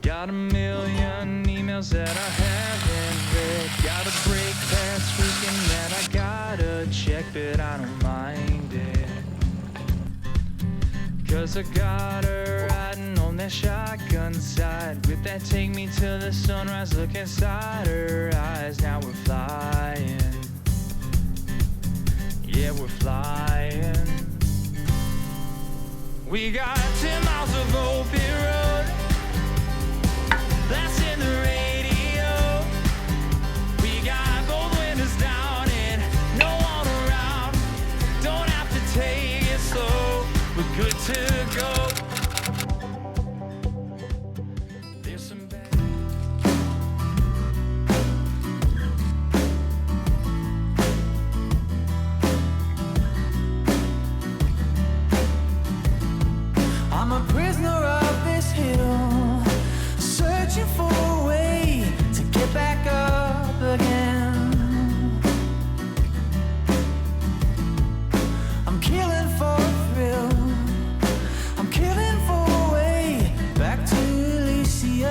Got a million emails that I haven't read. Got a break past weekend that I gotta check, but I don't mind it. Cause I got her riding on that shotgun side. With that take me till the sunrise, look inside her eyes. Now we're flying. Yeah, we're flying. We got 10 miles of open road, blasting the radio. We got both windows down and no one around. Don't have to take it slow, we're good to go. There's some bad I'm a prisoner of this hill, searching for a way to get back up again. I'm killing for a thrill, I'm killing for a way back to Elysium.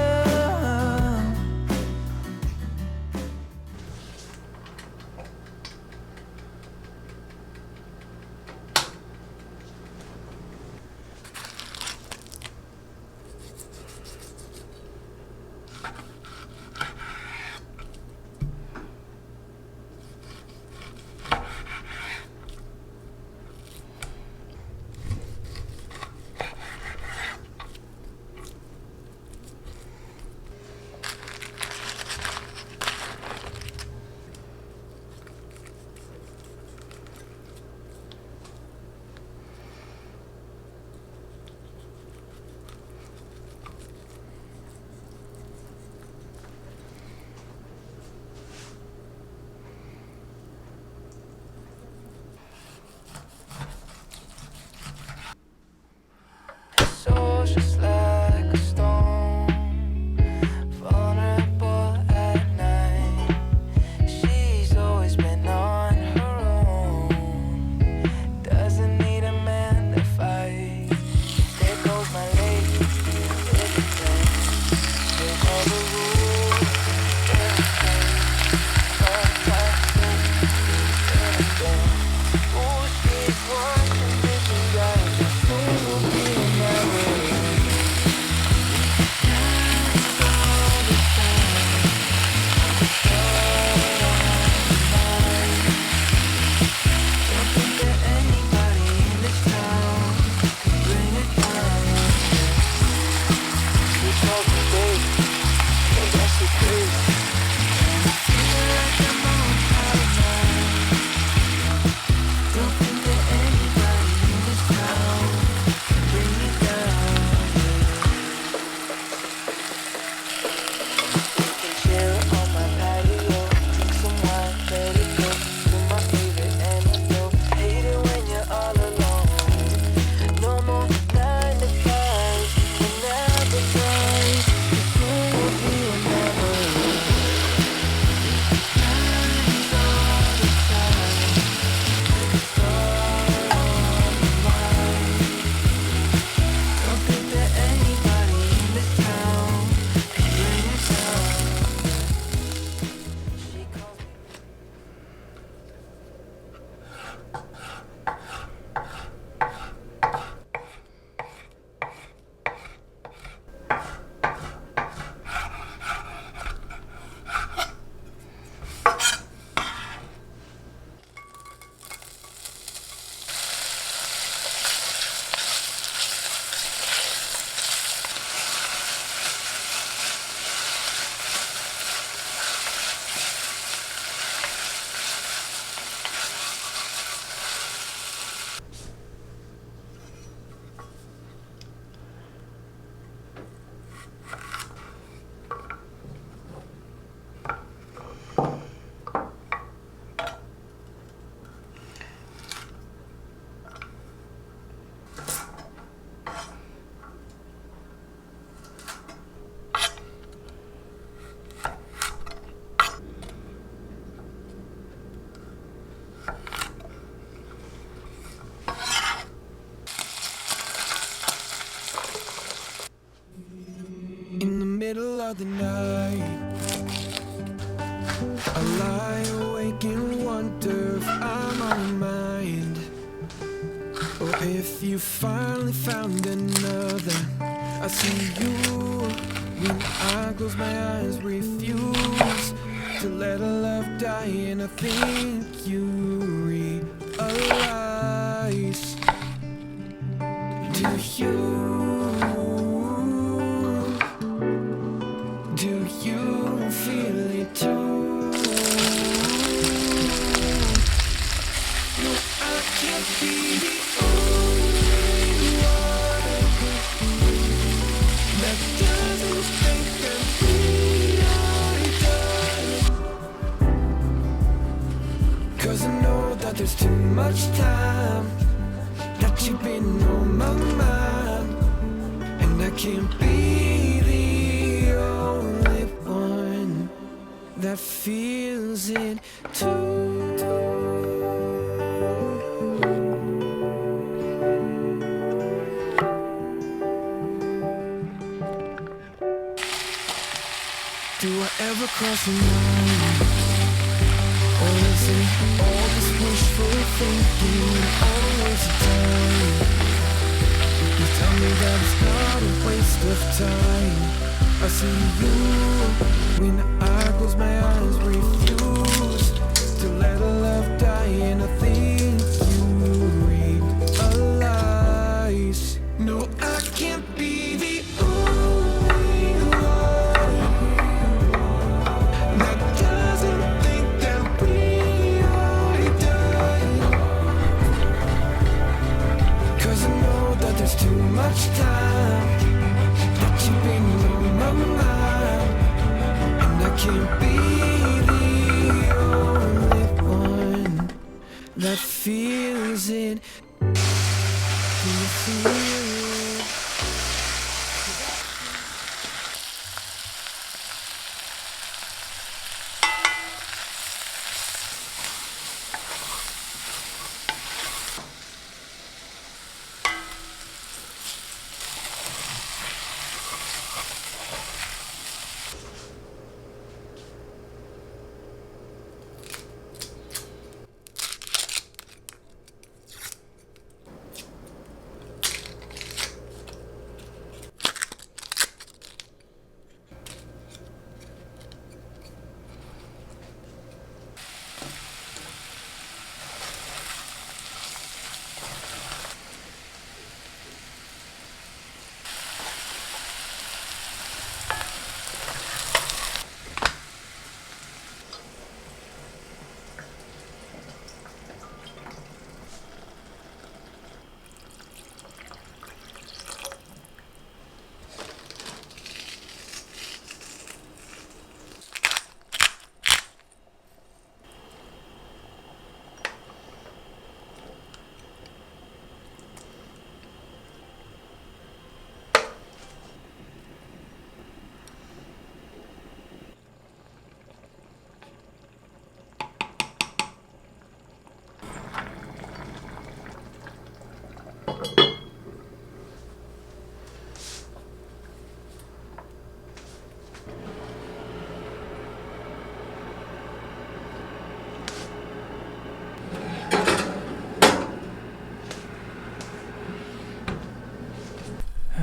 So just like a stone, vulnerable at night. She's always been on her own, doesn't need a man to fight. There goes my lady, everything. They know the rules, everything. Sometimes anything. Ooh, she's watching vision guys. Soon will be never. Don't think that anybody in this town can bring it down. You told me, babe, but that's the truth. And I feel like I'm on cloud nine. Don't think that anybody in this town can bring me down. We can chill on my patio, drink some wine, let it go. Do my favorite antidote. Hate it when you're all alone. No more 9 to 5, and never try. 'Cause soon will be never. other night. I lie awake and wonder if I'm on your mind, or if you finally found another. I see you when I close my eyes, refuse to let our love die, and I think you realize. Do you feel it too? No, I can't be the only one that doesn't think that we are done. 'Cause I know that there's too much time, that you've been on my mind, and I can't be the only one that feels it too. Do I ever cross your mind? Or is it all this wishful thinking, all a waste of time? You tell me that it's not a waste of time. I see you when I close my eyes, refuse to let our love die, and I think you realize. No, I can't be the only one that doesn't think that we are done. 'Cause I know that there's too much time, that you've been on my mind, and I can't be the only one that feels it. Do you feel it?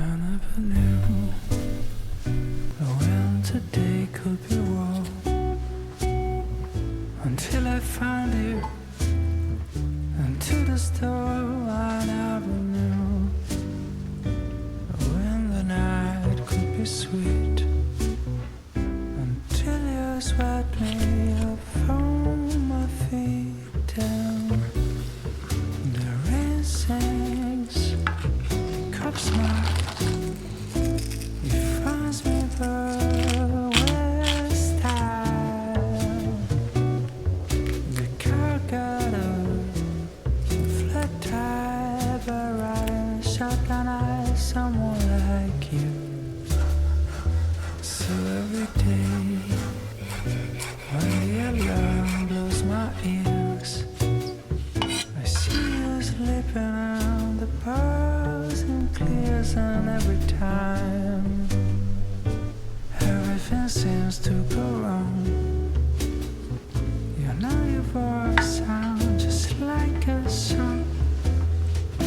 I never knew when today could be wrong, until I found you into the store. I never knew when the night could be sweet, until you swept me up from my feet down. The rain sings, cups smile. Someone like you. So every day when the alarm blows my ears, I see you slipping on the bars and clears, and every time, every chance to go wrong. You know your voice sounds just like a song. The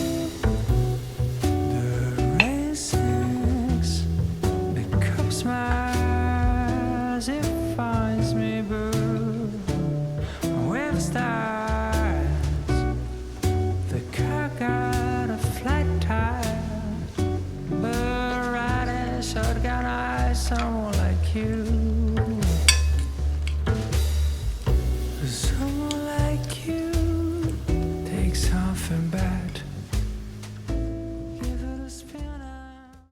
race becomes smiles, it finds me blue. With stars, the car got a flat tire, but riding shotgun eyes, someone like you.